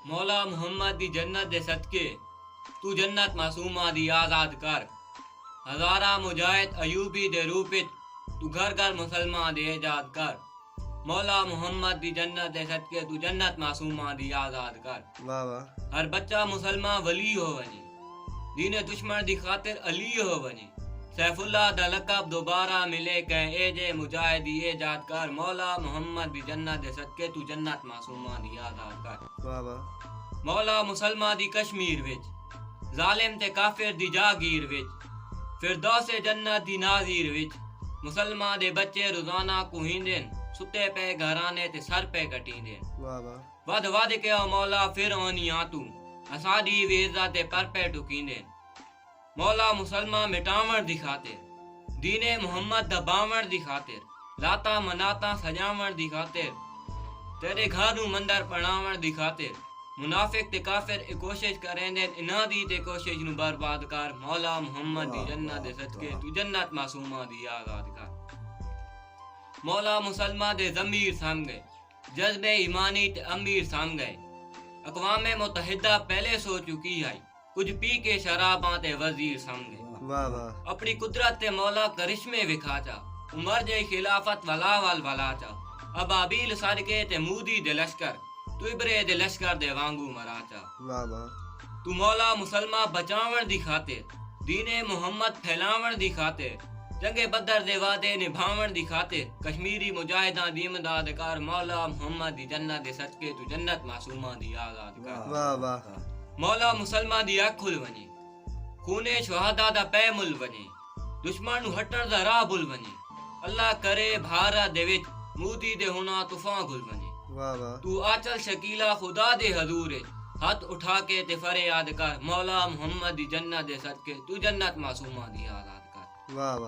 مولا محمد دی جنت دے صدقے تو جنت معصومہ دی آزاد کر ہزارہ مجاہد ایوبی دے روپت تو گھر گھر مسلمان دے ایجاد کر مولا محمد دی جنت دے صدقے تو جنت معصومہ دی آزاد کر واہ واہ ہر بچہ مسلمان ولی ہو ونی دین دشمن دی خاطر علی ہو ونی سیف اللہ دا لقب دوبارہ ملے کہ اے جے مجاہدی ایجاد کر مولا محمد دی جنت دے صدقے تو جنت معصومہ دی آزاد کر واہ واہ مولا مسلمان دی کشمیر وچ ظالم تے کافر دی جاگیر وچ فردوس جنت دی نازیر وچ مسلمان دے بچے روزانہ کوہیندن ستے پے گھرانے تے سر پے کٹیندن واہ واہ ود ود کے او مولا پھر اونیاں تو اساڈی وی عزت تے پر پے ٹکیندن مولا مسلمان مٹاون دی خاطر دین محمد دباون دی خاطر لاتا مناتا سجاون دی خاطر تیرے گھر نو مندر بناون دی خاطر منافق تے کافر کوشش کریں دے انہاں دی تے کوشش نو برباد کر مولا محمد دی جنت دے صدقے تو جنت معصومہ دی آزاد کر مولا مسلمان دے ضمیر سام گئے جذبے ایمانی تے امیر سام گئے اقوام متحدہ پہلے سو چکی ہے کچھ پی کے شراباں تے وزیر سام گئے واہ واہ اپنی قدرت تے مولا کرشمے وکھا چا عمر جے خلافت ولا چا ابابیل صدقے تے مودی دے لشکر تو ابرے دے لشکر دے وانگو مرا چا واہ واہ تو مولا مسلمان بچاون دی خاطر دین محمد پھیلاون دی خاطر جنگ بدر دے وعدے نبھاون دی خاطر کشمیری مجاہداں دی امداد کر مولا محمد دی جنت دے صدقے تو جنت معصومہ دی آزاد کر واہ واہ مولا مسلمان دی اکھ کھل ونی خونے شہداء دا پے مل ونی دشمن نو ہٹن دا راہ بل ونی اللہ کرے بھارت دے وچ مودی دے ہونا طوفان گھل ونی واہ واہ تو آچل شکیلا خدا دے حضور ہاتھ اٹھا کے تے فریاد کر مولا محمد دی جنت دے صدقے تو جنت معصومہ دی آزاد کر واہ واہ